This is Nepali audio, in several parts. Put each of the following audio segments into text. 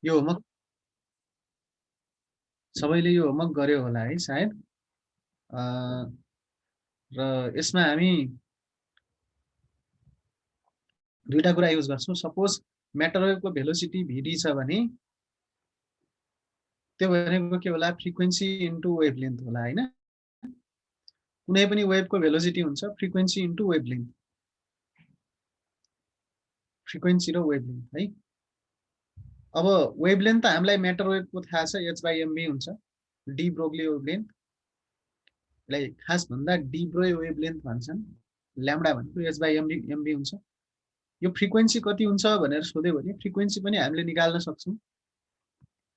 यो होमवर्क सबैले यो होमवर्क गर्यो होला है सायद। र यसमा हामी दुईटा कुरा युज गर्छौँ। सपोज म्याटर वेभको भेलोसिटी भिडी छ भने त्यो भनेको के होला, फ्रिक्वेन्सी इन्टु वेभलेन्थ होला हैन। कुनै पनि वेभको भेलोसिटी हुन्छ फ्रिक्वेन्सी इन्टु वेभलेन्थ, फ्रिक्वेन्सी र वेभलेन्थ है। अब वेभलेन्थ त हामीलाई म्याटर वेभको थाहा छ, h/mv हुन्छ। डी ब्रोग्ली वेभलेन्थ लाई खास भन्दा डी ब्रोय वेभलेन्थ भन्छन्। ल्याम्डा भनेको h/mv हुन्छ। यो फ्रिक्वेन्सी कति हुन्छ भनेर सोध्यो भने फ्रिक्वेन्सी पनि हामीले निकाल्न सक्छौँ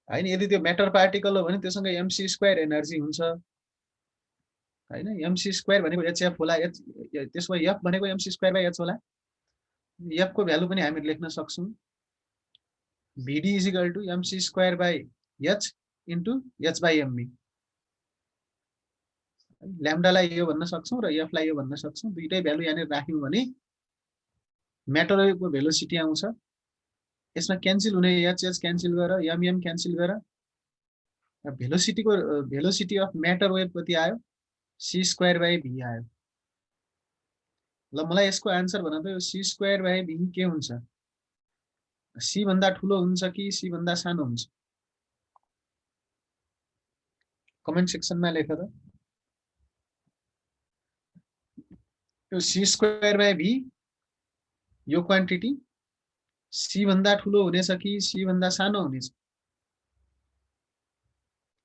हैन। यदि त्यो म्याटर पार्टिकल हो भने त्योसँग mc² एनर्जी हुन्छ हैन। mc² भनेको hf होला, त्यसमा f भनेको mc²/h होला। f को भ्यालु पनि हामी लेख्न सक्छौँ, vd = mc²/h इन्टु h/mv। ल्याम्डालाई यो भन्न सक्छौँ र f लाई यो भन्न सक्छौँ। दुईटै भ्यालु यहाँनिर राख्यौँ भने म्याटर वेभको भेलोसिटी आउँछ। यसमा क्यान्सल हुने h क्यान्सल गरेर m क्यान्सल गरेर भेलोसिटी अफ म्याटर वेभ कति आयो, c²/v आयो। ल मलाई यसको आन्सर भन त, यो c²/v के हुन्छ? c भन्दा ठुलो हुन्छ कि c भन्दा सानो हुन्छ? कमेन्ट सेक्सनमा लेख त। यो c²/v यो क्वान्टिटी c भन्दा ठुलो हुनेछ कि c भन्दा सानो हुनेछ?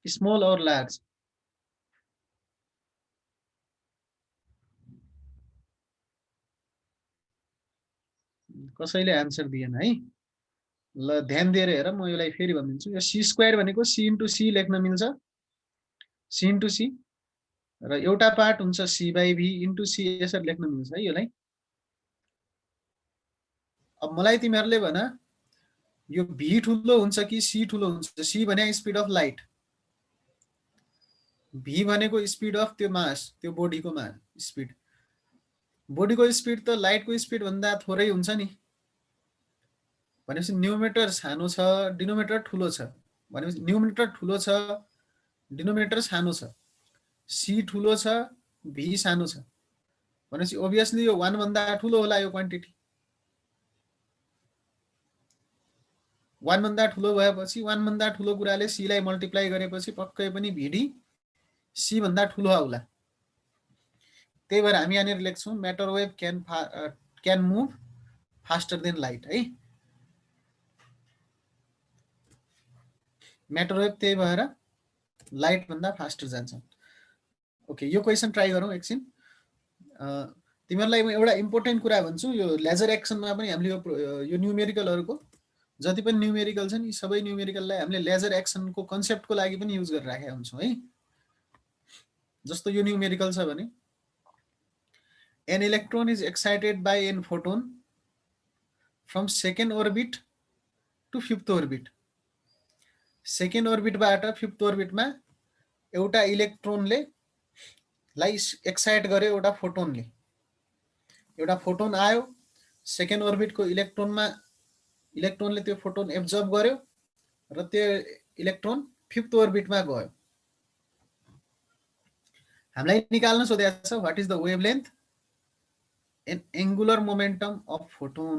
स्मल और लार्ज? कसैले आन्सर दिएन है। ल ध्यान दिएर हेर, म यसलाई फेरि भनिदिन्छु। यो c² भनेको c इन्टु c लेख्न मिल्छ, c इन्टु c, र एउटा पार्ट हुन्छ c/v इन्टु c, यसरी लेख्न मिल्छ है यसलाई। अब मलाई तिमीहरूले भन, यो v ठुलो हुन्छ कि c ठुलो हुन्छ? c भने स्पिड अफ लाइट, v भनेको स्पिड अफ त्यो मास, त्यो बोडीको मास स्पिड। बोडीको स्पिड त लाइटको स्पिड भन्दा थोरै हुन्छ नि। भनेपछि न्युमिनेटर सानो छ, डिनोमिनेटर ठुलो छ। भनेपछि न्युमिनेटर ठुलो छ, डिनोमिनेटर सानो छ, c ठुलो छ, v सानो छ। भनेपछि ओभियसली यो 1 भन्दा ठुलो होला यो क्वान्टिटी। 1 भन्दा ठुलो भएपछि 1 भन्दा ठुलो कुराले c लाई मल्टिप्लाई गरेपछि पक्कै पनि vd c भन्दा ठुलो आउला। त्यही भएर हामी यहाँनिर लेख्छौँ matter wave can move faster than light है। म्याटर वेभ त्यही भएर लाइट भन्दा फास्टर जान्छ। ओके, यो क्वेसन ट्राई गरौँ एकछिन। तिमीहरूलाई म एउटा इम्पोर्टेन्ट कुरा भन्छु, यो लेजर एक्सनमा पनि हामीले यो न्युमेरिकलहरूको जति पनि न्युमेरिकल छन् यी सबै न्युमेरिकललाई हामीले लेजर एक्सनको कन्सेप्टको लागि पनि युज गरेर राखेका हुन्छौँ है। जस्तो यो न्युमेरिकल छ भने an electron is excited by an photon from second orbit to fifth orbit. Second ओर्बिटबाट फिफ्थ ओर्बिटमा एउटा इलेक्ट्रोनले लाई एक्साइट गर्यो एउटा फोटोनले। एउटा फोटोन आयो सेकेन्ड ओर्बिटको इलेक्ट्रोनले त्यो फोटोन एब्जर्ब गर्यो र त्यो इलेक्ट्रोन फिफ्थ ओर्बिटमा गयो। हामीलाई निकाल्न सोधेको छ what is the wavelength and angular momentum of photon.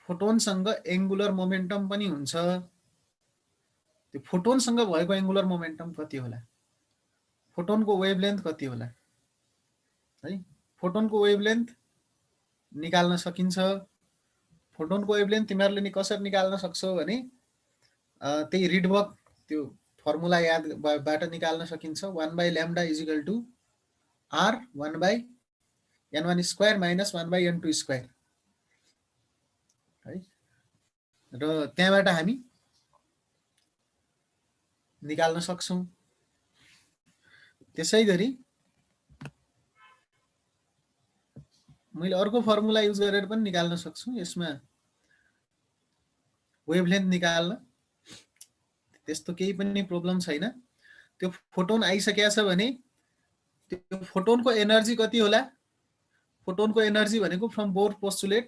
फोटोनसँग एंगुलर मोमेन्टम पनि हुन्छ। त्यो फोटोनसँग भएको एंगुलर मोमेन्टम कति होला, फोटोनको वेभलेन्थ कति होला है। फोटोनको वेभलेन्थ निकाल्न सकिन्छ। फोटोनको वेभलेन्थ तिमीहरूले नि कसरी निकाल्न सक्छौ भने त्यही रिडबर्ग त्यो फर्मुला यादबाट निकाल्न सकिन्छ। 1/λ = r 1/n1² - 1/n2² है। र त्यहाँबाट हामी निकाल्न सक्छौं। त्यसैगरी मैले अर्को फर्मुला युज गरेर पनि निकाल्न सक्छु। यसमा वेभलेन्थ निकाल्न त्यस्तो केही पनि प्रब्लम छैन। त्यो फोटोन आइसकेको छ भने त्यो फोटोनको एनर्जी कति होला? फोटोनको एनर्जी भनेको from bore postulate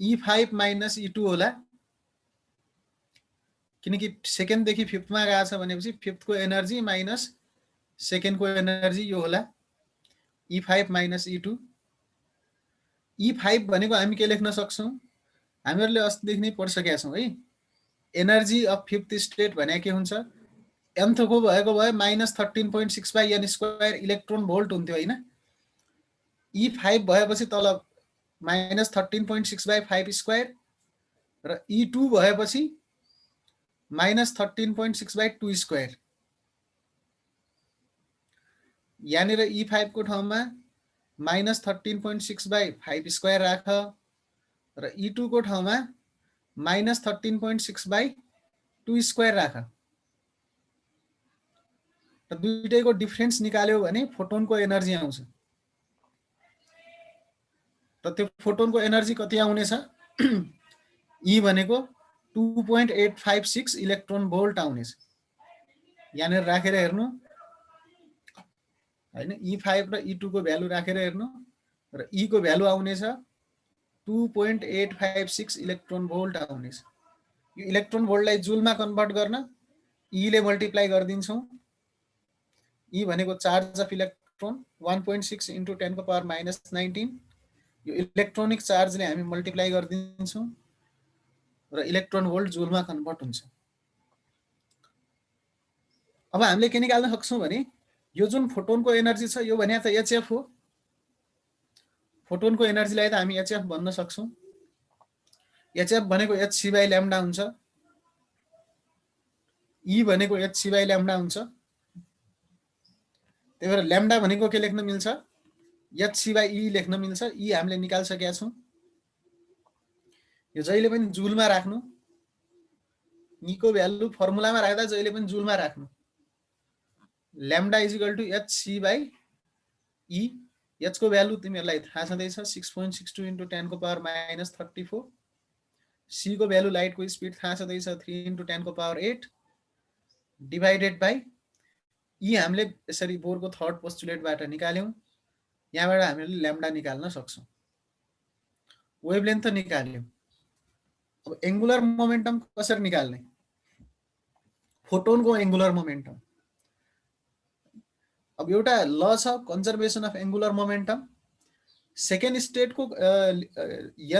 E5 - E2 होला। किनकि सेकेन्डदेखि फिफ्थमा गएको छ भनेपछि फिफ्थको एनर्जी माइनस सेकेन्डको एनर्जी यो होला E5 माइनस E2। E5 भनेको हामी के लेख्न सक्छौँ, हामीहरूले अस्तिदेखि नै पढिसकेका छौँ है। एनर्जी अफ फिफ्थ स्टेट भने के हुन्छ, nthको भएको भए -13.6/n² इलेक्ट्रोन भोल्ट हुन्थ्यो होइन। E5 भएपछि तल -13.6/5² र E2 भएपछि -13.6/2²। यहाँनिर E5 को ठाउँमा -13.6/5² राख र E2 को ठाउँमा -13.6/2² राख र दुईटैको डिफरेन्स निकाल्यो भने फोटोनको एनर्जी आउँछ। र त्यो फोटोनको एनर्जी कति आउनेछ, E भनेको 2.856 इलेक्ट्रोन भोल्ट आउनेछ। यहाँनिर राखेर हेर्नु हैन, E5 र E2 को भ्यालु राखेर हेर्नु र E को भ्यालु आउनेछ 2.856 इलेक्ट्रोन भोल्ट आउनेछ। यो इलेक्ट्रोन भोल्टलाई जुलमा कन्भर्ट गर्न E ले मल्टिप्लाई गरिदिन्छौँ। E भनेको चार्ज अफ इलेक्ट्रोन 1.6 × 10⁻−19। यो इलेक्ट्रोनिक चार्जले हामी मल्टिप्लाई गरिदिन्छौँ र इलेक्ट्रोन भोल्ट जुलमा कन्भर्ट हुन्छ। अब हामीले के निकाल्न सक्छौँ भने यो जुन फोटोनको एनर्जी छ यो भने त HF हो। फोटोनको एनर्जीलाई त हामी HF भन्न सक्छौँ। HF भनेको hc/λ हुन्छ। E भनेको hc/λ हुन्छ। त्यही भएर ल्याम्डा भनेको के लेख्न मिल्छ, hc/E लेख्न मिल्छ। E हामीले निकालिसकेका छौँ। यो जहिले पनि जुलमा राख्नु। E को भ्यालु फर्मुलामा राख्दा जहिले पनि जुलमा राख्नु। Lambda is equal to hc/E। h को भ्यालु तिमीहरूलाई थाहा छँदैछ 6.62 × 10⁻−34। c को भ्यालु लाइटको स्पिड थाहा छँदैछ 3 × 10⁸ डिभाइडेड बाई E हामीले यसरी बोरको थर्ड पोस्टुलेटबाट निकाल्यौँ। यहाँबाट हामीले ल्याम्डा निकाल्न सक्छौँ। वेभलेन्थ निकाल्यौँ। अब एंगुलर मोमेन्टम कसरी निकाल्ने, फोटोनको एंगुलर मोमेन्टम। अब एउटा ल छ conservation of angular momentum. Second स्टेटको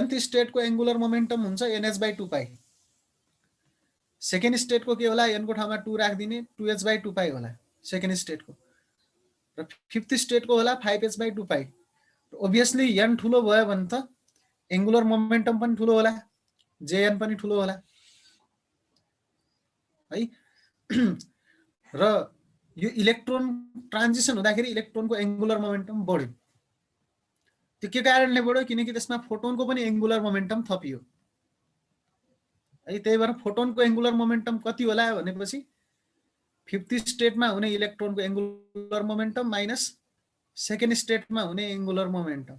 nth स्टेटको एंगुलर मोमेन्टम हुन्छ nh/2π। सेकेन्ड स्टेटको के होला, n को ठाउँमा 2 राखिदिने 2h/2π होला सेकेन्ड स्टेटको। र फिफ्थ स्टेटको होला 5h/2π। ओभियसली n ठुलो भयो भने त एंगुलर मोमेन्टम पनि ठुलो होला, jn पनि ठुलो होला है। र यो इलेक्ट्रोन ट्रान्जिसन हुँदाखेरि इलेक्ट्रोनको एंगुलर मोमेन्टम बढ्यो। त्यो के कारणले बढ्यो, किनकि त्यसमा फोटोनको पनि एंगुलर मोमेन्टम थपियो है। त्यही भएर फोटोनको एंगुलर मोमेन्टम कति होला भनेपछि फिफ्थ स्टेटमा हुने इलेक्ट्रोनको एंगुलर मोमेन्टम माइनस सेकेन्ड स्टेटमा हुने एंगुलर मोमेन्टम।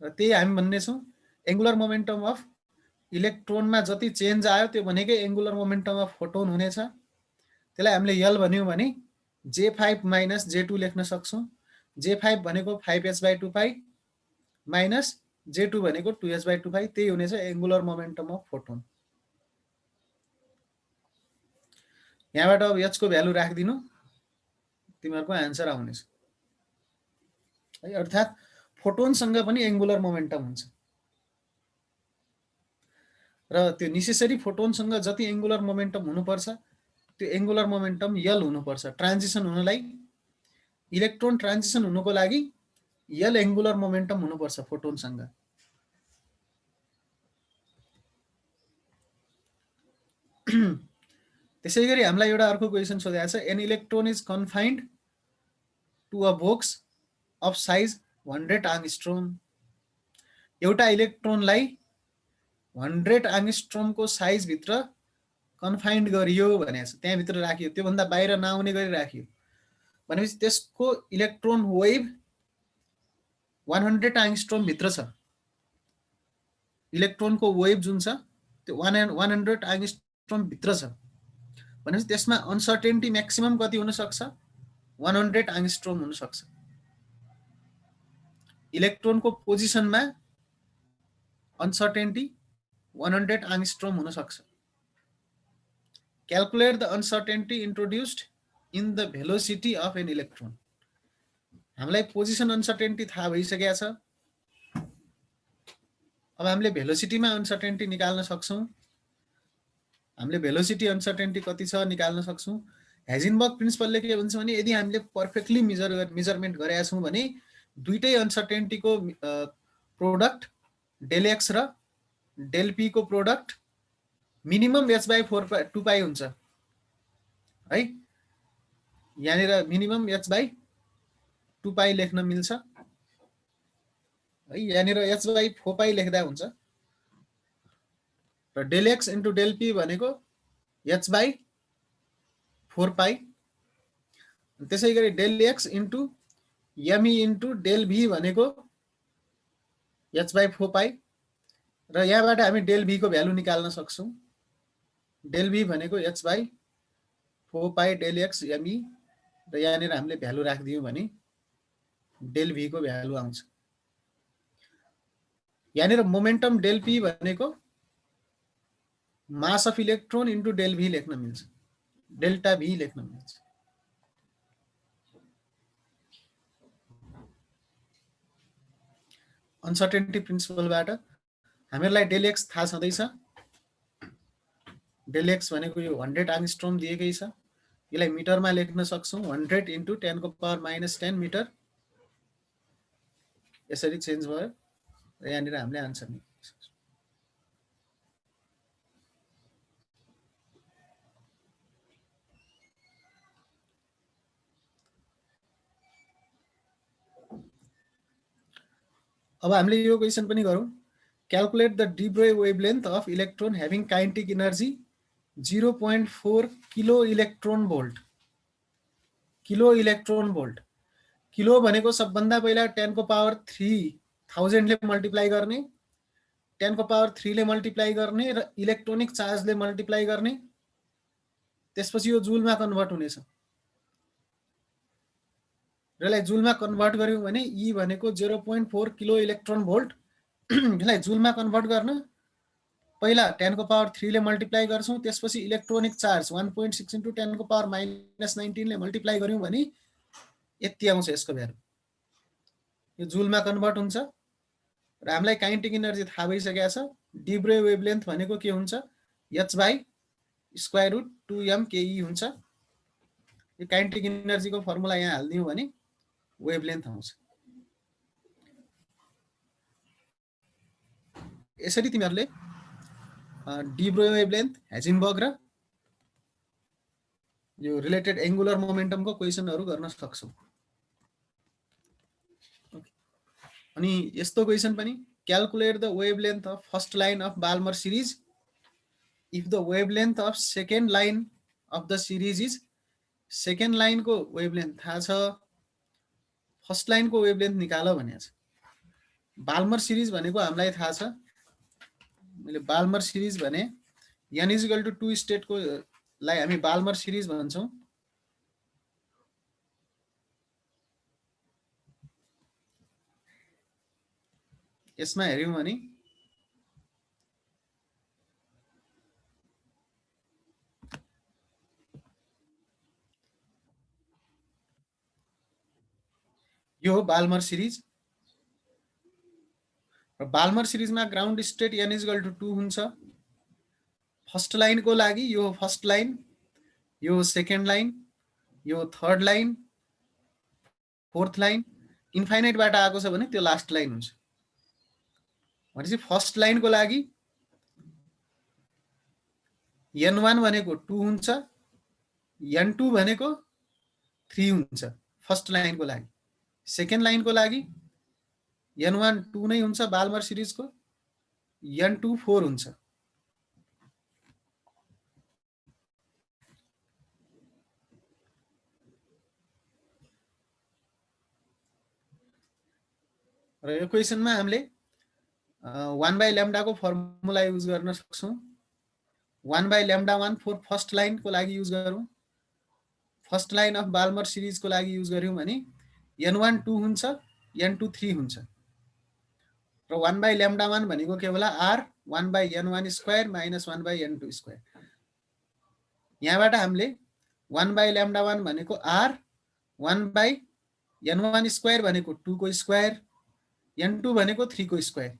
र त्यही हामी भन्ने छौँ एंगुलर मोमेन्टम अफ इलेक्ट्रोनमा जति चेन्ज आयो त्यो भनेकै एंगुलर मोमेन्टम अफ फोटोन हुनेछ। त्यसलाई हामीले यल भन्यौँ भने J5 - J2 लेख्न सक्छौँ। J5 भनेको 5h/2π माइनस J2 भनेको 2h/2π। त्यही हुनेछ एंगुलर मोमेन्टम अफ फोटोन। यहाँबाट अब h को भ्यालु राखिदिनु, तिमीहरूको आन्सर आउनेछ है। अर्थात् फोटोनसँग पनि एंगुलर मोमेन्टम हुन्छ र त्यो नेसेसरी फोटोनसँग जति एंगुलर मोमेन्टम हुनुपर्छ त्यो एंगुलर मोमेन्टम यल हुनुपर्छ। ट्रान्जिसन हुनलाई, इलेक्ट्रोन ट्रान्जिसन हुनुको लागि यल एंगुलर मोमेन्टम हुनुपर्छ फोटोनसँग। त्यसैगरी हामीलाई एउटा अर्को क्वेशन सोधेको छ, an electron is confined to a box of size 100 angstrom. एउटा इलेक्ट्रोनलाई 100 आंगस्ट्रोमको साइज भित्र कन्फाइन्ड गरियो भनेको छ, त्यहाँभित्र राखियो, त्योभन्दा बाहिर नआउने गरी राखियो भनेपछि त्यसको इलेक्ट्रोन वेभ 100 आंगस्ट्रोम भित्र छ। इलेक्ट्रोनको वेभ जुन छ त्यो 100 आंगस्ट्रोम भित्र छ भनेपछि त्यसमा अनसर्टेनिटी म्याक्सिमम कति हुन सक्छ, 100 आंगस्ट्रोम हुन सक्छ। इलेक्ट्रोनको पोजिसनमा अनसर्टेनिटी 100 आंगस्ट्रोम हुन सक्छ। Calculate the uncertainty introduced in the velocity of an electron. हामीलाई पोजिसन अनसर्टेन्टी थाहा भइसकेको छ। अब हामीले भेलोसिटीमा अनसर्टेन्टी निकाल्न सक्छौं। हामीले भेलोसिटी अनसर्टेन्टी कति छ निकाल्न सक्छौं। हेजिनबर्ग प्रिन्सिपलले के भन्छ भने यदि हामीले पर्फेक्टली मेजरमेन्ट गरेका छौं भने दुईटै अनसर्टेन्टीको प्रोडक्ट डेल एक्स र डेल पी को प्रोडक्ट मिनिमम h/4 2 पाई हुन्छ है। यहाँनिर मिनिमम h/2 पाई लेख्न मिल्छ है। यहाँनिर h/4 पाई लेख्दा हुन्छ र del x into del p भनेको h/4 पाई। त्यसै गरी del x into m e into del v भनेको h/4 पाई र यहाँबाट हामी डेल भी को भ्यालु निकाल्न सक्छौं। डेल भी भनेको h/4 pi del x ME र यहाँनिर हामीले भ्यालु राखिदियौं भने डेल भी को भ्यालु आउँछ। यहाँनिर मोमेन्टम डेल पी भनेको mass of electron into del v लेख्न मिल्छ, डेल्टा भी लेख्न मिल्छ। अनसर्टेन्टी प्रिन्सिपलबाट हामीलाई डेल एक्स थाहा छँदैछ। डेल एक्स भनेको यो 100 एङ्स्ट्रोम दिएकै छ। यसलाई मिटरमा लेख्न सक्छौं 100 इन्टु 10 को पावर -10 मिटर। यसरी चेन्ज भयो र यहाँनिर हामीले आन्सर निकाल्न सक्छौं। अब हामीले यो क्वेशन पनि गरौँ। Calculate the de Broglie wavelength of electron having kinetic energy 0.4 kilo electron volt. Kilo electron volt, kilo भनेको सबभन्दा पहिला 10 को पावर 3000 ले मल्टिप्लाई गर्ने, 10 को पावर 3 ले मल्टिप्लाई गर्ने र इलेक्ट्रोनिक चार्जले मल्टिप्लाई गर्ने। त्यसपछि यो जुलमा कन्भर्ट हुनेछ। र यसलाई जुलमा कन्भर्ट गर्यौं भने ई भनेको 0.4 किलो इलेक्ट्रोन भोल्ट। यसलाई जुलमा कन्भर्ट गर्न पहिला 10 को पावर 3 ले मल्टिप्लाई गर्छौं, त्यसपछि इलेक्ट्रोनिक चार्ज 1.6 इन्टु 10 को पावर -19 ले मल्टिप्लाई गर्यौं भने यति आउँछ यसको भ्यालु। यो जुलमा कन्भर्ट हुन्छ र हामीलाई काइनेटिक एनर्जी थाहा भइसकेको छ। डी ब्रोई वेभलेन्थ भनेको के हुन्छ h/√2m ke हुन्छ। यो काइनेटिक एनर्जीको फर्मुला यहाँ हाल्दियौ भने वेभलेन्थ आउँछ। यसरी तिमीहरुले डी ब्रोई वेभलेन्थ, हेजिनबर्ग र यो रिलेटेड एंगुलर मोमेन्टमको क्वेशनहरु गर्न सक्छौ। अनि यस्तो क्वेशन पनि calculate the wavelength of first line of Balmer series if the wavelength of second line of the series is. Second line को वेभलेन्थ थाहा छ, फर्स्ट लाइन को वेभलेन्थ निकाल भनेको छ। बाल्मर सिरिज भनेको हामीलाई थाहा छ। मैले बाल्मर सिरिज भने n = 2 स्टेट को लाई हामी बाल्मर सिरिज भन्छौं। यसमा हेर्यौं भने यो हो बाल्मर सिरिज। र बाल्मर सिरिजमा ग्राउन्ड स्टेट n = 2 हुन्छ। फर्स्ट लाइन को लागि यो फर्स्ट लाइन, यो सेकेन्ड लाइन, यो third line, fourth line, infinite बाट आएको छ भने त्यो लास्ट लाइन हुन्छ। भनेपछि फर्स्ट लाइन को लागि n1 भनेको 2 हुन्छ, n2 भनेको 3 हुन्छ फर्स्ट लाइन को लागि। सेकेन्ड लाइन को लागि n1 2 नै हुन्छ बाल्मर सिरिज को, n2 4 हुन्छ। र यो क्वेशनमा हामीले 1/λ को फर्मुला युज गर्न सक्छौं। 1/λ1 फर फर्स्ट लाइन को लागि युज गरौं। First line of Balmer series को लागि युज गर्यौं भने n1 2 हुन्छ, n2 3 हुन्छ। र 1/λ1 भनेको के होला r 1/n1² - 1/n2²। यहाँबाट हामीले 1/λ1 भनेको r, 1/n1 स्क्वायर भनेको 2 को स्क्वायर, n2 भनेको 3 को स्क्वायर,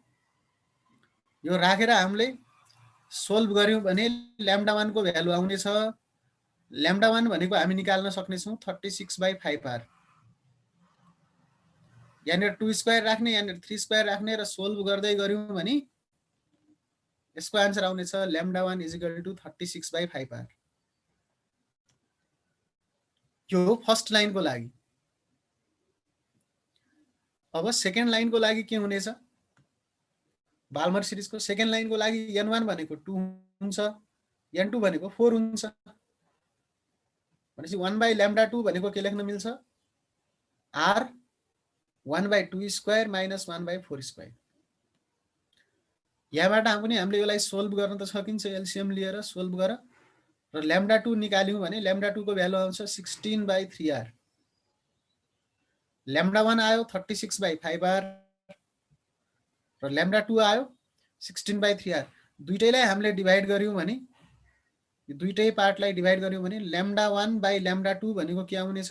यो राखेर हामीले सोल्भ गर्यौं भने λ1 को भ्यालु आउनेछ, λ1 भनेको हामी निकाल्न सक्नेछौँ 36/5r। यहाँनिर 2 स्क्वायर राख्ने, यहाँनिर 3 स्क्वायर राख्ने र सोल्भ गर्दै गर्यौं भने यसको आन्सर आउनेछ λ1 = 36/5r। यो फर्स्ट लाइनको लागि। अब सेकेन्ड लाइनको लागि के हुनेछ? बाल्मर सिरिजको सेकेन्ड लाइनको लागि n1 भनेको 2 हुन्छ, n2 भनेको 4 हुन्छ। भनेपछि 1/λ2 भनेको के लेख्न मिल्छ? r 1/2 square minus 1/4 square. यहाँबाट पनि हामीले यसलाई सोल्भ गर्न त सकिन्छ, एलसिएम लिएर सोल्भ गर र λ2 निकाल्यौं भने λ2 को भ्यालु आउँछ 16/3r। λ1 आयो 36/5r र λ2 आयो 16/3r। दुईटैलाई हामीले डिभाइड गर्यौं भने, यो दुईटै पार्टलाई डिभाइड गर्यौं भने λ1/λ2 भनेको के आउनेछ?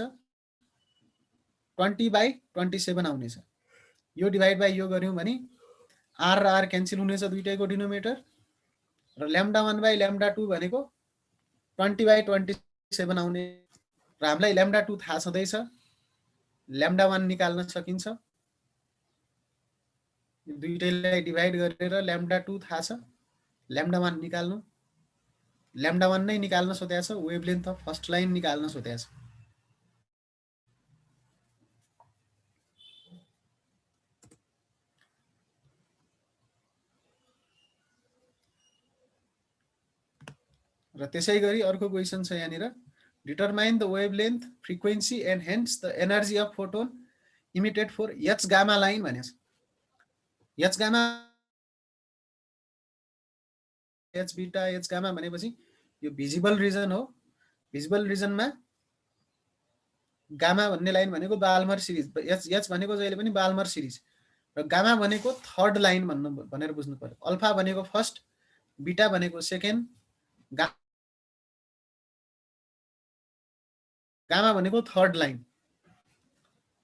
20/27 आउनेछ। यो डिभाइड बाइ यो गर्यौं भने r र r क्यान्सल हुनेछ दुईटैको डिनोमिनेटर र λ1/λ2 भनेको 20/27 आउने र हामीलाई λ2 थाहा छँदैछ, λ1 निकाल्न सकिन्छ। दुईटैलाई डिभाइड गरेर λ2 थाहा छ, λ1 निकाल्नु, λ1 नै निकाल्न सोधेको छ, वेभलेन्थ अफ फर्स्ट लाइन निकाल्न सोधेको छ। र त्यसै गरी अर्को क्वेशन छ यहाँनिर, determine the wavelength, frequency and hence the energy of photon emitted for H gamma line भनेको छ। H gamma, H beta, H gamma भनेपछि यो भिजिबल रिजन हो। भिजिबल रिजनमा गामा भन्ने लाइन भनेको बाल्मर सिरिज, एच भनेको जहिले पनि बाल्मर सिरिज र गामा भनेको थर्ड लाइन भनेर बुझ्नु पर्यो। अल्फा भनेको फर्स्ट, बीटा भनेको सेकेन्ड, गामा भनेको थर्ड लाइन।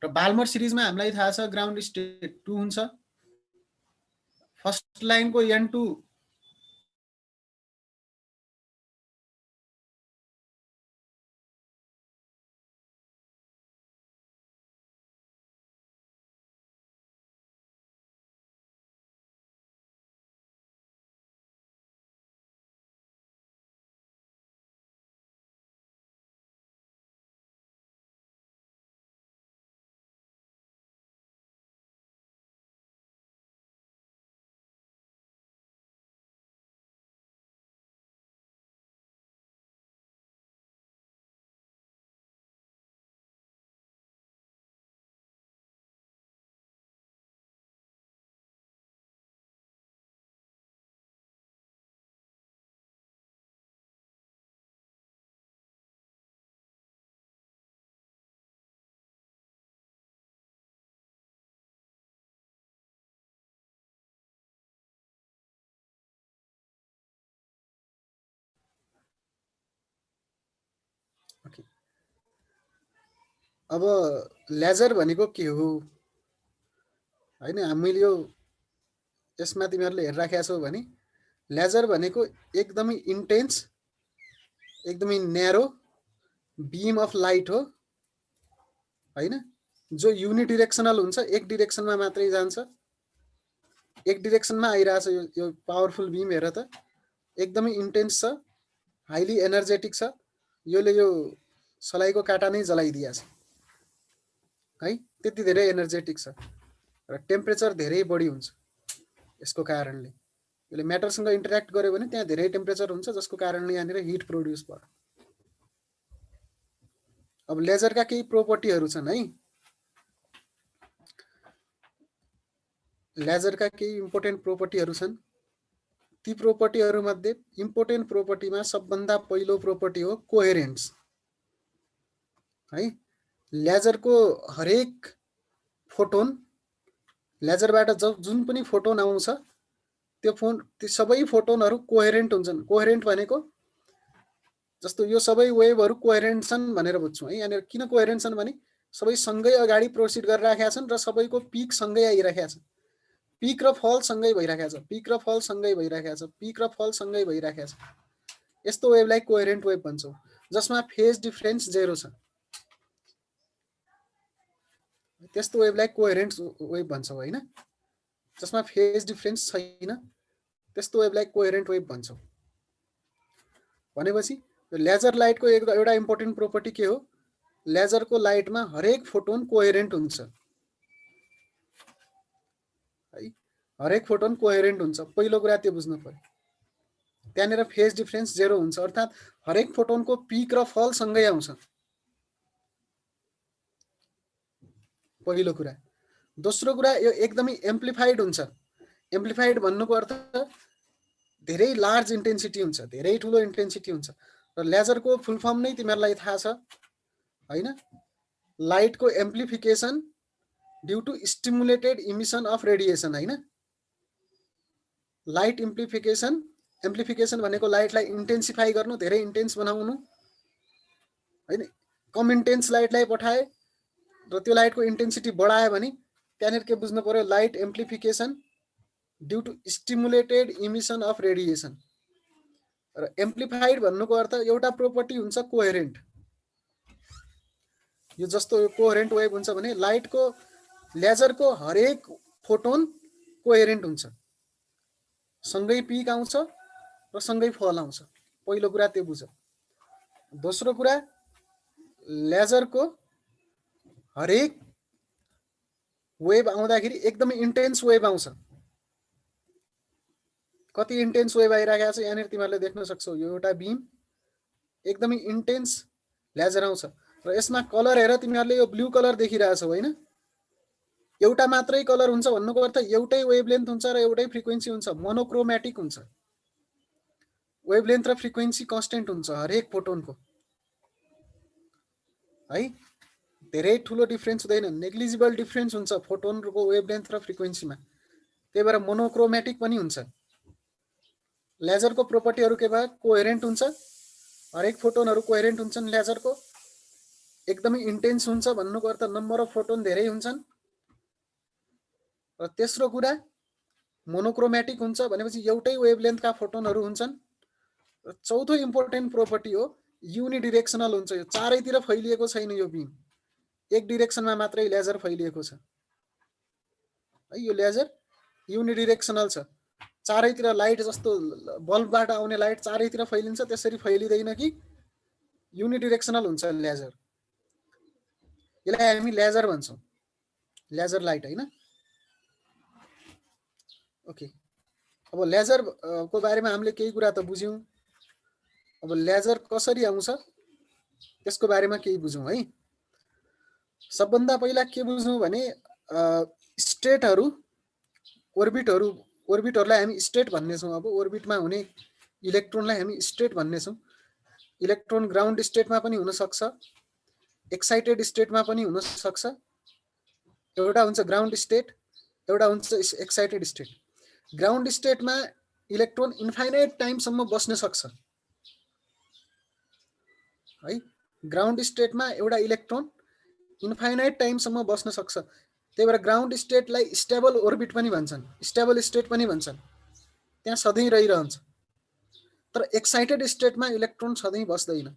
र बाल्मर सिरिजमा हामीलाई थाहा छ ग्राउन्ड स्टेट 2 हुन्छ, फर्स्ट लाइनको n2 ओके। अब लेजर भनेको के हो हैन, हामीले यो यसमा तिमीहरूले हेरिराखेका छौ भने लेजर भनेको एकदमै इन्टेन्स, एकदमै न्यारो बीम अफ लाइट हो हैन, जो युनिडिरेक्सनल हुन्छ, एक डिरेक्सनमा मात्रै जान्छ, एक डिरेक्सनमा आइरहेछ। यो पावरफुल बीम हेर त, एकदमै इन्टेन्स छ, हाइली एनर्जेटिक छ। योले यो सलाइको काटा नै जलाइदिया छ है, त्यति धेरै एनर्जेटिक छ र टेम्परेचर धेरै बढी हुन्छ। यसको कारणले यसले म्याटरसँग इन्टरेक्ट गर्यो भने त्यहाँ धेरै टेम्परेचर हुन्छ, जसको कारणले यहाँनिर हिट प्रोड्युस भयो। अब लेजरका केही प्रोपर्टीहरू छन् है, लेजरका केही इम्पोर्टेन्ट प्रोपर्टीहरू छन्। ती प्रोपर्टीहरू मध्ये इम्पोर्टेन्ट प्रोपर्टीमा सबभन्दा पहिलो प्रोपर्टी हो कोहेरेन्स है। लेजरको हरेक फोटोन, लेजरबाट जुन पनि फोटोन आउँछ त्यो सबै फोटोनहरू कोहेरेन्ट हुन्छन्। कोहेरेन्ट भनेको जस्तो यो सबै वेभहरू कोहेरेन्ट छन् भनेर बुझ्छौँ है। यहाँनिर किन कोहेरेन्ट छन् भने सबै सँगै अगाडि प्रोसिड गरिराखेका छन् र सबैको पिक सँगै आइराखेका छ, पिक र फल सँगै भइराखेको छ, पिक र फल सँगै भइराखेको छ, पिक र फल सँगै भइराखेको छ। यस्तो वेभलाई कोहेरेन्ट वेभ भन्छौँ, जसमा फेज डिफरेन्स 0 छ। त्यस्तो वेभलाई कोहेरेन्ट वेभ भन्छौँ होइन, जसमा फेज डिफरेन्स छैन, त्यस्तो वेभलाई कोहेरेन्ट वेभ भन्छौँ। भनेपछि लेजर लाइटको एउटा इम्पोर्टेन्ट प्रोपर्टी के हो, लेजरको लाइटमा हरेक फोटोन कोहेरेन्ट हुन्छ है, हरेक फोटोन कोहेरेन्ट हुन्छ। पहिलो कुरा त्यो बुझ्नु पर्यो। त्यहाँनिर फेज डिफरेन्स 0 हुन्छ, अर्थात् हरेक फोटोनको पिक र फल सँगै आउँछ, पहिलो कुरा। दोस्रो कुरा, यो एकदमै एम्प्लिफाइड हुन्छ। एम्प्लिफाइड भन्नुको अर्थ धेरै लार्ज इन्टेन्सिटी हुन्छ, धेरै ठुलो इन्टेन्सिटी हुन्छ। र लेजरको फुल फर्म नै तिमीहरूलाई थाहा छ होइन, लाइटको amplification due to stimulated emission of radiation होइन। लाइट एम्प्लिफिकेसन भनेको लाइटलाई इन्टेन्सिफाई गर्नु, धेरै इन्टेन्स बनाउनु होइन। कम इन्टेन्स लाइटलाई पठाए र त्यो लाइटको इन्टेन्सिटी बढायो भने त्यहाँनिर के बुझ्नु पर्यो, light amplification due to stimulated emission of radiation. र एम्प्लिफाइड भन्नुको अर्थ एउटा प्रोपर्टी हुन्छ कोहेरेन्ट। यो जस्तो यो कोहेरेन्ट वेभ हुन्छ भने लाइटको लेजरको हरेक फोटोन कोहेरेन्ट हुन्छ, सँगै पिक आउँछ र सँगै फल आउँछ। पहिलो कुरा त्यो बुझ। दोस्रो कुरा, लेजरको हरेक वेभ आउँदाखेरि एकदमै इन्टेन्स वेभ आउँछ। कति इन्टेन्स वेभ आइरहेको छ यहाँनिर तिमीहरूले देख्न सक्छौ। यो एउटा बिम एकदमै इन्टेन्स लेजर आउँछ र यसमा कलर हेर, तिमीहरूले यो ब्लू कलर देखिरहेछौ होइन। एउटा मात्रै कलर हुन्छ भन्नुको अर्थ एउटै वेभलेन्थ हुन्छ र एउटै फ्रिक्वेन्सी हुन्छ, मोनोक्रोमेटिक हुन्छ। वेभलेन्थ र फ्रिक्वेन्सी कन्स्टेन्ट हुन्छ हरेक फोटोनको है, धेरै ठुलो डिफरेन्स हुँदैन, नेग्लिजिबल डिफरेन्स हुन्छ फोटोनको वेभलेन्थ र फ्रिक्वेन्सीमा। त्यही भएर मोनोक्रोमेटिक पनि हुन्छ। लेजरको प्रोपर्टीहरू के भयो, कोहेरेन्ट हुन्छ, हरेक फोटोनहरू कोहेरेन्ट हुन्छन् लेजरको, एकदमै इन्टेन्स हुन्छ भन्नुको अर्थ नम्बर अफ फोटोन धेरै हुन्छन्। र तेस्रो कुरा, मोनोक्रोमेटिक हुन्छ भनेपछि एउटै वेभलेन्थका फोटोनहरू हुन्छन्। र चौथो इम्पोर्टेन्ट प्रोपर्टी हो युनिडिरेक्सनल हुन्छ। यो चारैतिर फैलिएको छैन, यो बिम एक डिरेक्सनमा मात्रै लेजर फैलिएको छ है। यो लेजर युनिडिरेक्सनल छ, चारैतिर लाइट जस्तो बल्बबाट आउने लाइट चारैतिर फैलिन्छ त्यसरी फैलिँदैन कि युनिडिरेक्सनल हुन्छ लेजर। यसलाई हामी लेजर भन्छौँ, लेजर लाइट होइन। ओके, अब लेजर को बारेमा हामीले केही कुरा त बुझ्यौँ। अब लेजर कसरी आउँछ त्यसको बारेमा केही बुझौँ है। सबभन्दा पहिला के बुझ्नु भने स्टेटहरू, ओर्बिटहरूलाई हामी स्टेट भन्नेछौँ। अब ओर्बिटमा हुने इलेक्ट्रोनलाई हामी स्टेट भन्नेछौँ। इलेक्ट्रोन ग्राउन्ड स्टेटमा पनि हुनसक्छ, एक्साइटेड स्टेटमा पनि हुनसक्छ। एउटा हुन्छ ग्राउन्ड स्टेट, एउटा हुन्छ एक्साइटेड स्टेट। ग्राउन्ड स्टेटमा इलेक्ट्रोन इन्फाइनाइट टाइमसम्म बस्न सक्छ है। ग्राउन्ड स्टेटमा एउटा इलेक्ट्रोन इन्फाइनाइट टाइमसम्म बस्न सक्छ। त्यही भएर ग्राउन्ड स्टेटलाई स्टेबल ओर्बिट पनि भन्छन्, स्टेबल स्टेट पनि भन्छन्, त्यहाँ सधैँ रहिरहन्छ। तर एक्साइटेड स्टेटमा इलेक्ट्रोन सधैँ बस्दैन।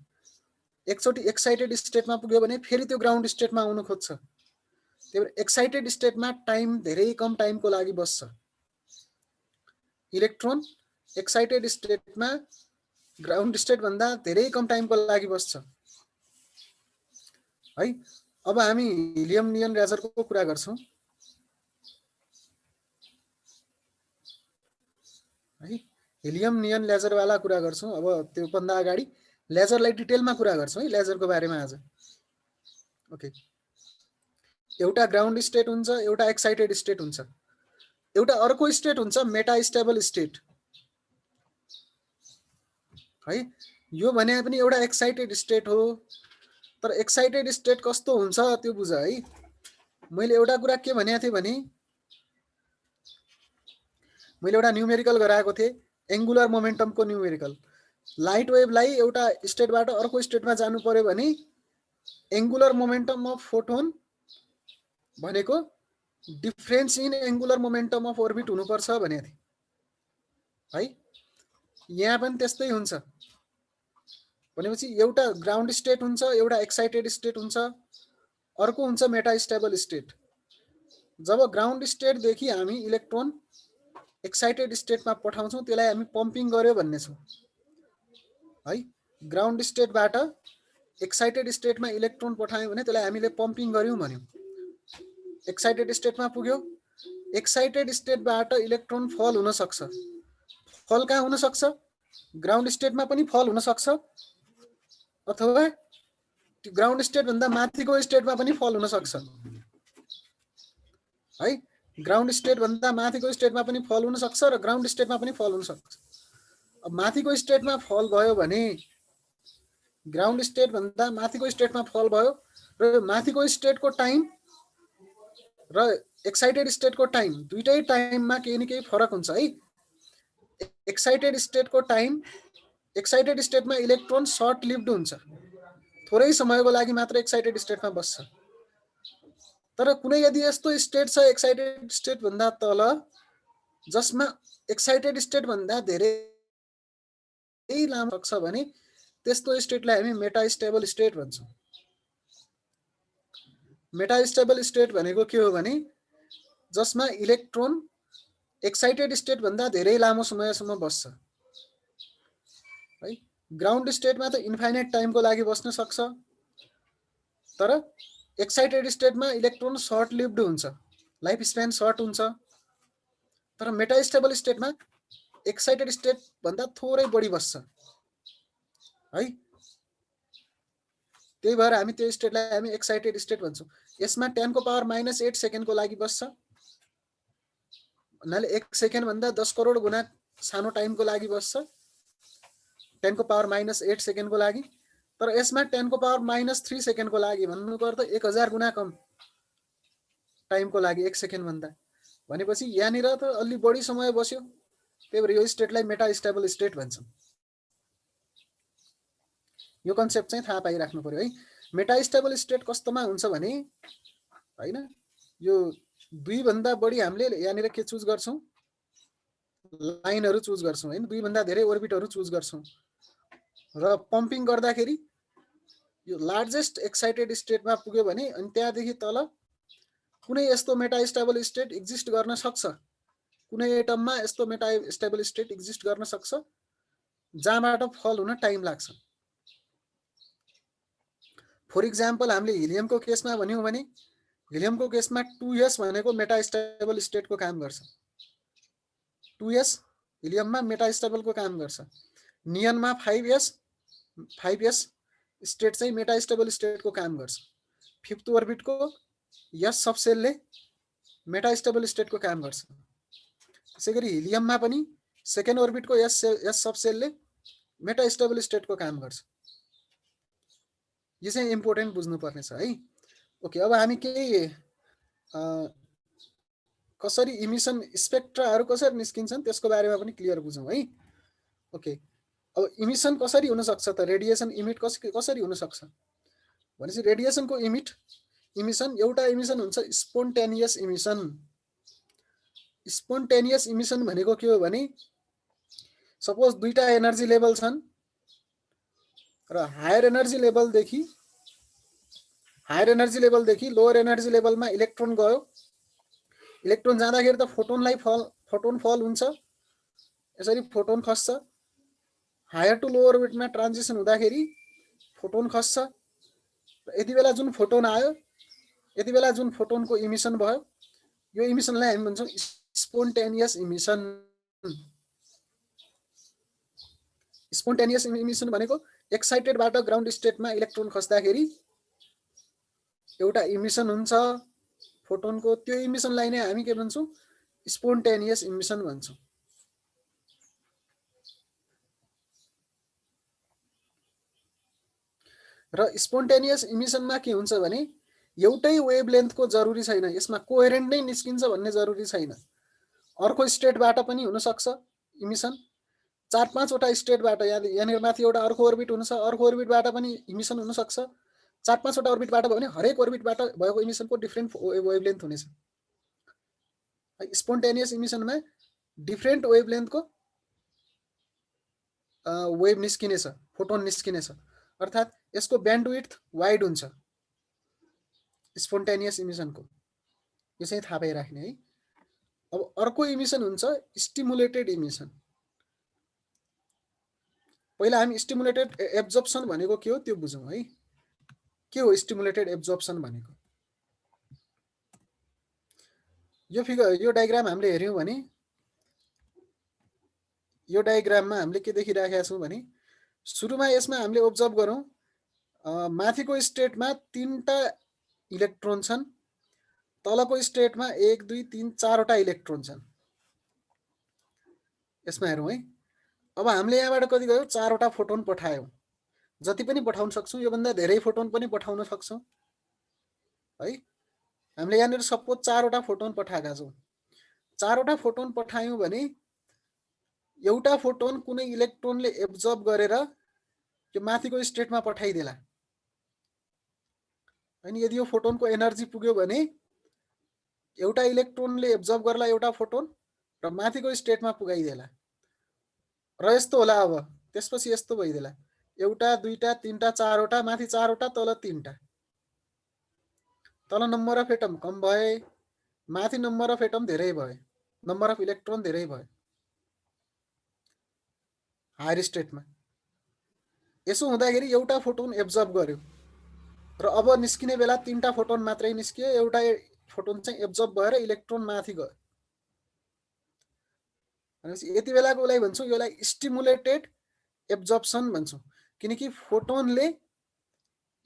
एकचोटि एक्साइटेड स्टेटमा पुग्यो भने फेरि त्यो ग्राउन्ड स्टेटमा आउन खोज्छ। त्यही भएर एक्साइटेड स्टेटमा टाइम धेरै कम टाइमको लागि बस्छ इलेक्ट्रोन। एक्साइटेड स्टेटमा ग्राउन्ड स्टेटभन्दा धेरै कम टाइमको लागि बस्छ है। अब हामी हिलियम नियन लेजरको कुरा गर्छौँ है, हिलियम नियन लेजरवाला कुरा गर्छौँ। अब त्योभन्दा अगाडि लेजरलाई डिटेलमा कुरा गर्छौँ है, लेजरको बारेमा आज। ओके, एउटा ग्राउन्ड स्टेट हुन्छ, एउटा एक्साइटेड स्टेट हुन्छ, एउटा अर्को स्टेट हुन्छ मेटास्टेबल स्टेट है। यो भने पनि एउटा एक्साइटेड स्टेट हो। तर एक्साइटेड स्टेट कस्तो हुन्छ त्यो बुझ है। मैले एउटा कुरा के भनेको थिएँ भने मैले एउटा न्युमेरिकल गराएको थिएँ, एङ्गुलर मोमेन्टमको न्युमेरिकल। लाइट वेभलाई एउटा स्टेटबाट अर्को स्टेटमा जानु पर्यो भने एंगुलर मोमेन्टम अफ फोटोन भनेको difference in angular momentum of orbit हुनुपर्छ भनेको थिए है। यहाँ पनि त्यस्तै हुन्छ भनेपछि एउटा ग्राउन्ड स्टेट हुन्छ, एउटा एक्साइटेड स्टेट हुन्छ, अर्को हुन्छ मेटास्टेबल स्टेट। जब ग्राउन्ड स्टेट देखि हामी इलेक्ट्रोन एक्साइटेड स्टेटमा पठाउँछौँ त्यसलाई हामी पम्पिङ गर्यो भन्ने छौँ है। ग्राउन्ड स्टेटबाट एक्साइटेड स्टेटमा इलेक्ट्रोन पठायौँ भने त्यसलाई हामीले पम्पिङ गर्यौँ भन्यौँ। एक्साइटेड स्टेटमा पुग्यो, एक्साइटेड स्टेटबाट इलेक्ट्रोन फल हुन सक्छ। फल कहाँ हुन सक्छ? ग्राउन्ड स्टेटमा पनि फल हुन सक्छ अथवा ग्राउन्ड स्टेट भन्दा माथिको स्टेटमा पनि फल हुन सक्छ है। ग्राउन्ड स्टेट भन्दा माथिको स्टेटमा पनि फल हुन सक्छ र ग्राउन्ड स्टेटमा पनि फल हुन सक्छ। अब माथिको स्टेटमा फल भयो भने ग्राउन्ड स्टेट भन्दा माथिको स्टेटमा फल भयो र माथिको स्टेटको टाइम र एक्साइटेड स्टेटको टाइम दुईटै टाइममा केही न केही फरक हुन्छ है। एक्साइटेड स्टेटको टाइम, एक्साइटेड स्टेटमा इलेक्ट्रोन सर्ट लिभ्ड हुन्छ, थोरै समयको लागि मात्र एक्साइटेड स्टेटमा बस्छ। तर कुनै यदि यस्तो स्टेट छ एक्साइटेड स्टेट भन्दा तल जसमा एक्साइटेड स्टेट भन्दा धेरै लामो सक्छ भने त्यस्तो स्टेटलाई हामी मेटास्टेबल स्टेट भन्छौँ। मेटास्टेबल स्टेट भनेको के हो भने जसमा इलेक्ट्रोन एक्साइटेड स्टेट भन्दा धेरै लामो समयसम्म बस्छ है। ग्राउन्ड स्टेटमा त इन्फाइनाइट टाइमको लागि बस्न सक्छ, तर एक्साइटेड स्टेटमा इलेक्ट्रोन सर्ट लिभ्ड हुन्छ, लाइफ स्प्यान सर्ट हुन्छ। तर मेटास्टेबल स्टेटमा एक्साइटेड स्टेट भन्दा थोरै बढी बस्छ है। त्यही भएर हामी त्यो स्टेटलाई हामी एक्साइटेड स्टेट भन्छौँ। यसमा 10⁻⁸ सेकेन्डको लागि बस्छ, भन्नाले 1 सेकेन्ड भन्दा 10 करोड गुणा सानो टाइमको लागि बस्छ 10⁻⁸ सेकेन्डको लागि। तर यसमा 10⁻³ सेकेन्डको लागि भन्नुको अर्थ 1000 गुणा कम टाइमको लागि 1 सेकेन्ड भन्दा। भनेपछि यहाँनिर त अलि बढी समय बस्यो, त्यही भएर यो स्टेटलाई मेटास्टेबल स्टेट भन्छौँ। यो कन्सेप्ट चाहिँ थाहा पाइराख्नु पर्यो है। मेटास्टेबल स्टेट कस्तोमा हुन्छ भने हैन, यो दुई भन्दा बढी हामीले यहाँनिर के चुज गर्छौँ, लाइनहरू चुज गर्छौँ हैन, दुई भन्दा धेरै ओर्बिटहरू चुज गर्छौँ र पम्पिङ गर्दाखेरि यो लार्जेस्ट एक्साइटेड स्टेटमा पुग्यो भने अनि त्यहाँदेखि तल कुनै यस्तो मेटास्टेबल स्टेट एक्जिस्ट गर्न सक्छ, कुनै एटममा यस्तो मेटास्टेबल स्टेट एक्जिस्ट गर्न सक्छ जहाँबाट फल हुन टाइम लाग्छ। फर इक्जाम्पल हामीले हिलियमको केसमा भन्यौँ भने हिलियमको केसमा 2s भनेको मेटास्टेबल स्टेटको काम गर्छ। 2s हिलियममा मेटास्टेबलको काम गर्छ। नियनमा 5s स्टेट चाहिँ मेटास्टेबल स्टेटको काम गर्छ। फिफ्थ ओर्बिटको s सबसेलले मेटास्टेबल स्टेटको काम गर्छ। त्यसैगरी हिलियममा पनि सेकेन्ड ओर्बिटको s सबसेलले मेटास्टेबल स्टेटको काम गर्छ। यो चाहिँ इम्पोर्टेन्ट बुझ्नुपर्ने छ है। ओके, अब हामी केही कसरी इमिसन स्पेक्ट्राहरू कसरी निस्किन्छन् त्यसको बारेमा पनि क्लियर बुझौँ है। ओके, अब इमिसन कसरी हुन सक्छ त, रेडिएसन इमिट कसरी हुन सक्छ भनेपछि रेडिएसनको इमिसन एउटा इमिसन हुन्छ स्पोन्टेनियस इमिसन। स्पोन्टेनियस इमिसन भनेको के हो भने सपोज दुईटा एनर्जी लेभल छन् र हायर एनर्जी लेभलदेखि लोअर एनर्जी लेभलमा इलेक्ट्रोन गयो। इलेक्ट्रोन जाँदाखेरि त फोटोन फल हुन्छ, यसरी फोटोन खस्छ। हायर टु लोअर ओर्बिटमा ट्रान्जिसन हुँदाखेरि फोटोन खस्छ। यति बेला जुन फोटोन आयो, यति बेला जुन फोटोनको इमिसन भयो, यो इमिसनलाई हामी भन्छौँ स्पोन्टेनियस इमिसन। स्पोन्टेनियस इमिसन भनेको एक्साइटेडबाट ग्राउन्ड स्टेटमा इलेक्ट्रोन खस्दाखेरि एउटा इमिसन हुन्छ फोटोनको, त्यो इमिसनलाई नै हामी के भन्छौँ, स्पोन्टेनियस इमिसन भन्छौँ। र स्पोन्टेनियस इमिसनमा के हुन्छ भने एउटै वेभलेन्थको जरुरी छैन, यसमा कोहेरेन्ट नै निस्किन्छ भन्ने जरुरी छैन। अर्को स्टेटबाट पनि हुन सक्छ इमिसन, 4-5 वटा स्टेटबाट यहाँनिर माथि एउटा अर्को ओर्बिट हुन्छ, अर्को ओर्बिटबाट पनि इमिसन हुन सक्छ। 4-5 वटा ओर्बिटबाट भयो भने हरेक ओर्बिटबाट भएको इमिसनको डिफ्रेन्ट वेभलेन्थ हुनेछ। स्पोन्टेनियस इमिसनमा डिफ्रेन्ट वेभलेन्थको वेभ निस्किनेछ, फोटोन निस्किनेछ, अर्थात् यसको ब्यान्डविड्थ वाइड हुन्छ स्पोन्टेनियस इमिसनको। यो चाहिँ थाहा पाइराख्ने है। अब अर्को इमिसन हुन्छ स्टिमुलेटेड इमिसन। पहिला हामी स्टिमुलेटेड एब्जर्प्सन भनेको के हो त्यो बुझौँ है। के हो स्टिमुलेटेड एब्जर्प्सन भनेको? यो डायग्राम हामीले हेर्यौँ भने यो डायग्राममा हामीले के देखिराखेका छौँ भने सुरुमा यसमा हामीले ओब्जर्भ गरौँ माथिको स्टेटमा 3टा इलेक्ट्रोन छन्, तलको स्टेटमा 1 2 3 4 वटा इलेक्ट्रोन छन्। यसमा हेरौँ है। अब हामीले यहाँबाट कति गयो 4 वटा फोटोन पठायौँ। जति पनि पठाउन सक्छौँ, योभन्दा धेरै फोटोन पनि पठाउन सक्छौँ है। हामीले यहाँनिर सपोज 4 वटा फोटोन पठाएका छौँ। 4 वटा फोटोन पठायौँ भने एउटा फोटोन कुनै इलेक्ट्रोनले एब्जर्ब गरेर यो माथिको स्टेटमा पठाइदेला। अनि यदि यो फोटोनको एनर्जी पुग्यो भने एउटा इलेक्ट्रोनले एब्जर्ब गर्ला एउटा फोटोन र माथिको स्टेटमा पुगाइदेला। र यस्तो होला। अब त्यसपछि यस्तो भइदेला, एउटा दुईटा तीनटा चारवटा, माथि 4 वटा तल 3टा। तल नम्बर अफ एटम कम भए, माथि नम्बर अफ एटम धेरै भए, नम्बर अफ इलेक्ट्रोन धेरै भए हायर स्टेटमा। यसो हुँदाखेरि एउटा फोटोन एब्जर्ब गर्यो र अब निस्किने बेला 3टा फोटोन मात्रै निस्कियो, एउटा फोटोन चाहिँ एब्जर्ब भएर इलेक्ट्रोन माथि गयो। भनेपछि यति बेलाको लागि भन्छौँ यसलाई स्टिमुलेटेड एब्जर्प्सन भन्छौँ, किनकि फोटोनले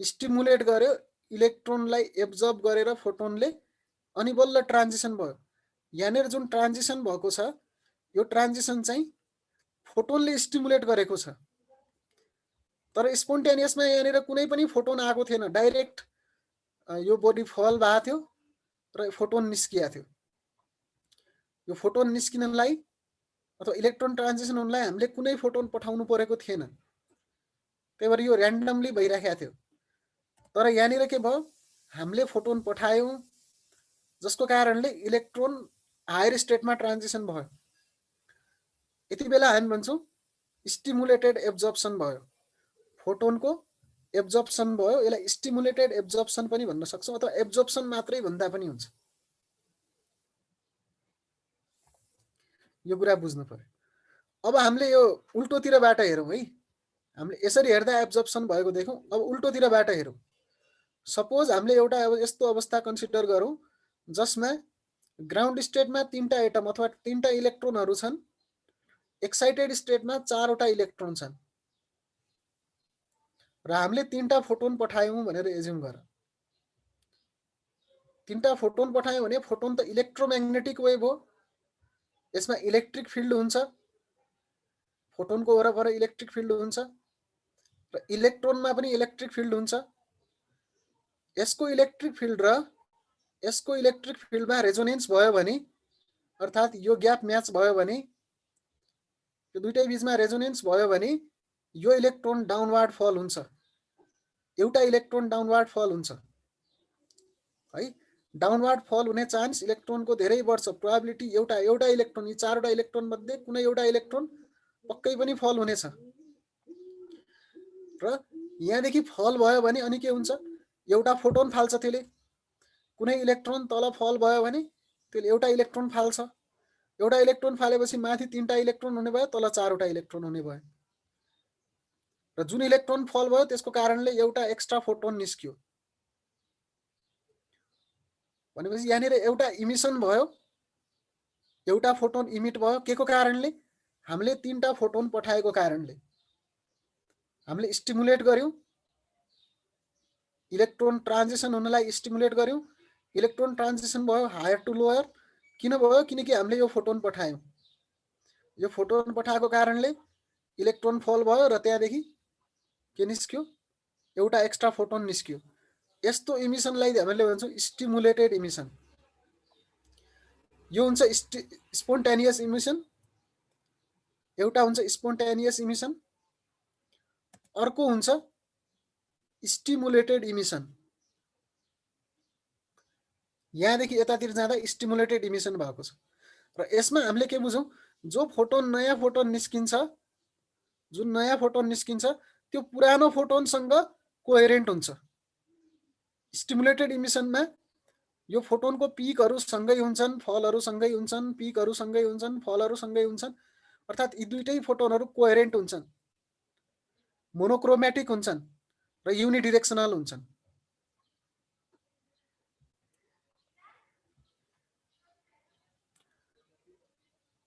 स्टिमुलेट गर्यो, इलेक्ट्रोनलाई एब्जर्ब गरेर फोटोनले अनि बल्ल ट्रान्जिसन भयो। यहाँनिर जुन ट्रान्जिसन भएको छ यो ट्रान्जिसन चाहिँ फोटोनले स्टिमुलेट गरेको छ। तर स्पोन्टेनियसमा यहाँनिर कुनै पनि फोटोन आएको थिएन, डाइरेक्ट यो बडी फल भएको थियो र फोटोन निस्किएको थियो। यो फोटोन निस्किनलाई अथवा इलेक्ट्रोन ट्रान्जिसन हुनलाई हामीले कुनै फोटोन पठाउनु परेको थिएन, त्यही भएर यो र्यान्डमली भइराखेको थियो। तर यहाँनिर के भयो, हामीले फोटोन पठायौँ जसको कारणले इलेक्ट्रोन हायर स्टेटमा ट्रान्जिसन भयो। यति बेला हामी भन्छौँ स्टिमुलेटेड एब्जर्प्सन भयो, फोटोनको एब्जर्प्सन भयो। यसलाई स्टिमुलेटेड एब्जर्प्सन पनि भन्न सक्छौँ अथवा एब्जर्प्सन मात्रै भन्दा पनि हुन्छ। यो कुरा बुझ्नु पर्यो। अब हामीले यो उल्टोतिरबाट हेरौँ है। हामीले यसरी हेर्दा एब्जर्प्सन भएको देखौँ। अब उल्टोतिरबाट हेरौँ। सपोज हामीले एउटा यस्तो अवस्था कन्सिडर गरौँ जसमा ग्राउन्ड स्टेटमा 3टा एटम अथवा 3टा इलेक्ट्रोनहरू छन्, एक्साइटेड स्टेटमा 4 वटा इलेक्ट्रोन छन् र हामीले 3टा फोटोन पठायौँ भनेर एज्युम गर। 3टा फोटोन पठायौँ भने फोटोन त इलेक्ट्रोम्याग्नेटिक वेभ हो, यसमा इलेक्ट्रिक फिल्ड हुन्छ, फोटोनको वरपर इलेक्ट्रिक फिल्ड हुन्छ र इलेक्ट्रोनमा पनि इलेक्ट्रिक फिल्ड हुन्छ। यसको इलेक्ट्रिक फिल्ड र यसको इलेक्ट्रिक फिल्डमा रेजोनेन्स भयो भने, अर्थात् यो ग्याप म्याच भयो भने, यो दुईटै बीचमा रेजोनेन्स भयो भने यो इलेक्ट्रोन डाउनवार्ड फल हुन्छ, एउटा इलेक्ट्रोन डाउनवार्ड फल हुन्छ है। डाउनवार्ड फल हुने चान्स इलेक्ट्रोनको धेरै बढ्छ। प्रोबेबिलिटी एउटा इलेक्ट्रोन, यी 4 वटा इलेक्ट्रोन मध्ये कुनै एउटा इलेक्ट्रोन पक्कै पनि फल हुनेछ। र यहाँदेखि फल भयो भने अनि के हुन्छ, एउटा फोटोन फाल्छ, त्यसले कुनै इलेक्ट्रोन तल फल भयो भने त्यसले एउटा इलेक्ट्रोन फाल्छ। एउटा इलेक्ट्रोन फालेपछि माथि 3टा इलेक्ट्रोन हुने भयो, तल 4 वटा इलेक्ट्रोन हुने भयो। र जुन इलेक्ट्रोन फल भयो त्यसको कारणले एउटा एक्स्ट्रा फोटोन निस्क्यो। भनेपछि यहाँनिर एउटा इमिसन भयो, एउटा फोटोन इमिट भयो। के को कारणले? हामीले 3टा फोटोन पठाएको कारणले। हामीले स्टिमुलेट गर्यौँ, इलेक्ट्रोन ट्रान्जिसन हुनलाई स्टिमुलेट गर्यौँ, इलेक्ट्रोन ट्रान्जिसन भयो हायर टु लोयर। किन भयो? किनकि हामीले यो फोटोन पठायौँ। यो फोटोन पठाएको कारणले इलेक्ट्रोन फल भयो र त्यहाँदेखि के निस्क्यो, एउटा एक्स्ट्रा फोटोन निस्क्यो। यस्तो इमिसनलाई हामीले भन्छौँ स्टिमुलेटेड इमिसन। यो हुन्छ स्पोन्टेनियस इमिसन। एउटा हुन्छ स्पोन्टेनियस इमिसन, अर्को हुन्छ स्टिमुलेटेड इमिसन। यहाँदेखि यतातिर जाँदा स्टिमुलेटेड इमिसन भएको छ र यसमा हामीले के बुझौँ, जो फोटोन नयाँ फोटोन निस्किन्छ, जुन नयाँ फोटोन निस्किन्छ त्यो पुरानो फोटोनसँग कोहेरेन्ट हुन्छ। स्टिमुलेटेड इमिसनमा यो फोटोनको पिकहरू सँगै हुन्छन्, फलहरू सँगै हुन्छन्, पिकहरू सँगै हुन्छन्, फलहरू सँगै हुन्छन्, अर्थात् यी दुईटै फोटोनहरू कोहेरेन्ट हुन्छन्, मोनोक्रोमेटिक हुन्छन् र युनिडिरेक्सनल हुन्छन्।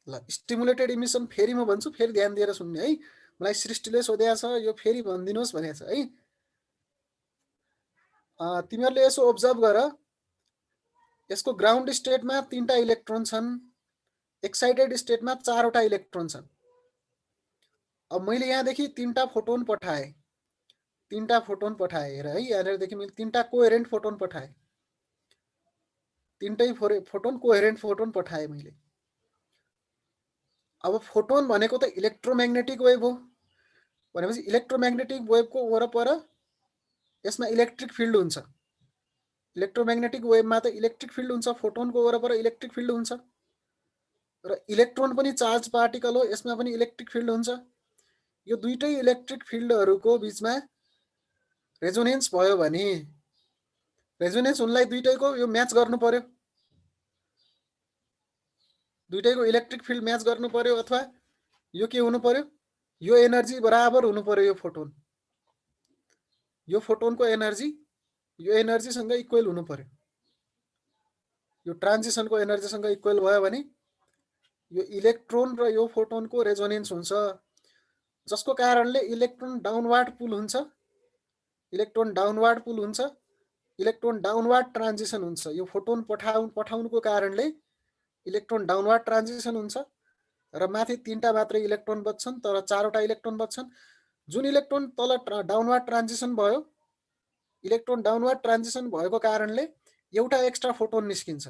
ल स्टिमुलेटेड इमिसन फेरि म भन्छु, फेरि ध्यान दिएर सुन्ने है। मलाई सृष्टिले सोधेको छ, यो फेरि भनिदिनुहोस् भनेको छ है। तिमीहरूले यसो ओब्जर्भ गर, यसको ग्राउन्ड स्टेटमा 3टा इलेक्ट्रोन छन्, एक्साइटेड स्टेटमा 4वटा इलेक्ट्रोन छन्। अब मैले यहाँदेखि 3टा फोटोन पठाएँ, 3टा फोटोन पठाएँ, हेर है, यहाँनिरदेखि मैले 3टा कोहेरेन्ट फोटोन पठाएँ, 3टै फोटोन कोहेरेन्ट फोटोन पठाएँ मैले। अब फोटोन भनेको त इलेक्ट्रोम्याग्नेटिक वेभ हो भनेपछि इलेक्ट्रोम्याग्नेटिक वेभको वरपर यसमा इलेक्ट्रिक फिल्ड हुन्छ। इलेक्ट्रोम्याग्नेटिक वेभमा त इलेक्ट्रिक फिल्ड हुन्छ, फोटोनको वरपर इलेक्ट्रिक फिल्ड हुन्छ र इलेक्ट्रोन पनि चार्ज पार्टिकल हो, यसमा पनि इलेक्ट्रिक फिल्ड हुन्छ। यो दुईटै इलेक्ट्रिक फिल्डहरूको बिचमा रेजोनेन्स भयो भने, रेजोनेन्स हुनलाई दुईटैको यो म्याच गर्नु पर्यो, दुईटैको इलेक्ट्रिक फिल्ड म्याच गर्नु पर्यो, अथवा यो के हुनु पर्यो, यो एनर्जी बराबर हुनु पर्यो। यो फोटोनको एनर्जी यो एनर्जीसँग इक्वल हुनु पर्यो। यो ट्रान्जिसनको एनर्जीसँग इक्वल भयो भने यो इलेक्ट्रोन र यो फोटोनको रेजोनेन्स हुन्छ, जसको कारणले इलेक्ट्रोन डाउनवार्ड पुल हुन्छ, इलेक्ट्रोन डाउनवार्ड पुल हुन्छ, इलेक्ट्रोन डाउनवार्ड ट्रान्जिसन हुन्छ। यो फोटोन पठाउनुको कारणले इलेक्ट्रोन डाउनवार्ड ट्रान्जिसन हुन्छ र माथि 3टा मात्रै इलेक्ट्रोन बच्छन्, तर 4वटा इलेक्ट्रोन बच्छन्। जुन इलेक्ट्रोन तल डाउनवार्ड ट्रान्जिसन भयो, इलेक्ट्रोन डाउनवार्ड ट्रान्जिसन भएको कारणले एउटा एक्स्ट्रा फोटोन निस्किन्छ,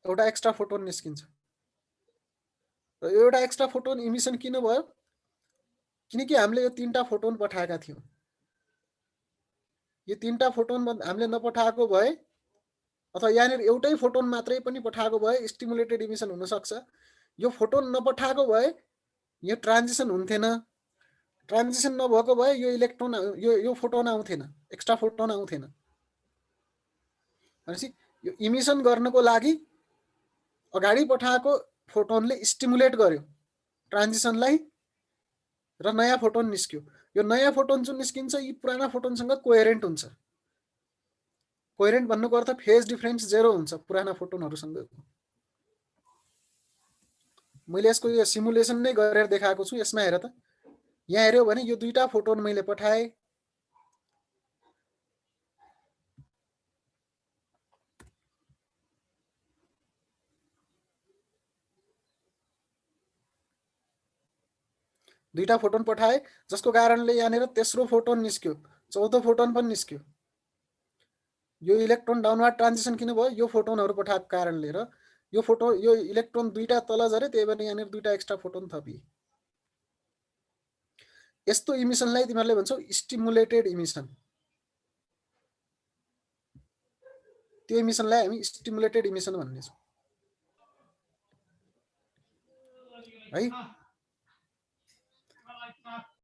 एउटा एक्स्ट्रा फोटोन निस्किन्छ। र एउटा एक्स्ट्रा फोटोन इमिसन किन भयो, किनकि हामीले यो 3टा फोटोन पठाएका थियौँ। यो 3टा फोटोन हामीले नपठाएको भए, अथवा यहाँनिर एउटै फोटोन मात्रै पनि पठाएको भए स्टिमुलेटेड इमिसन हुनसक्छ। यो फोटोन नपठाएको भए यो ट्रान्जिसन हुन्थेन, ट्रान्जिसन नभएको भए यो इलेक्ट्रोन यो फोटोन आउँथेन, एक्स्ट्रा फोटोन आउँथेन। भनेपछि यो इमिसन गर्नको लागि अगाडि पठाएको फोटोनले स्टिमुलेट गर्यो ट्रान्जिसनलाई र नयाँ फोटोन निस्क्यो। यो नयाँ फोटोन जुन निस्किन्छ यी पुराना फोटोनसँग कोहेरेन्ट हुन्छ। कोहेरेन्ट भन्नुको अर्थ फेज डिफरेन्स 0 हुन्छ पुराना फोटोनहरूसँग। मैले यसको यो सिमुलेसन नै गरेर देखाएको छु। यसमा हेर त, यहाँ हेर्यो भने यो 2टा फोटोन मैले पठाएँ, जसको कारणले यहाँनिर तेस्रो फोटोन निस्क्यो, चौथो फोटोन पनि निस्क्यो। यो इलेक्ट्रोन डाउनवार्ड ट्रान्जिसन किन भयो, यो फोटोनहरू पठाएको कारणले। र यो इलेक्ट्रोन 2टा तल झरे, त्यही भएर यहाँनिर 2टा एक्स्ट्रा फोटोन थपिए। यस्तो इमिसनलाई तिमीहरूले भन्छौ स्टिमुलेटेड इमिसन। त्यो इमिसनलाई हामी स्टिमुलेटेड इमिसन भन्नेछौँ है।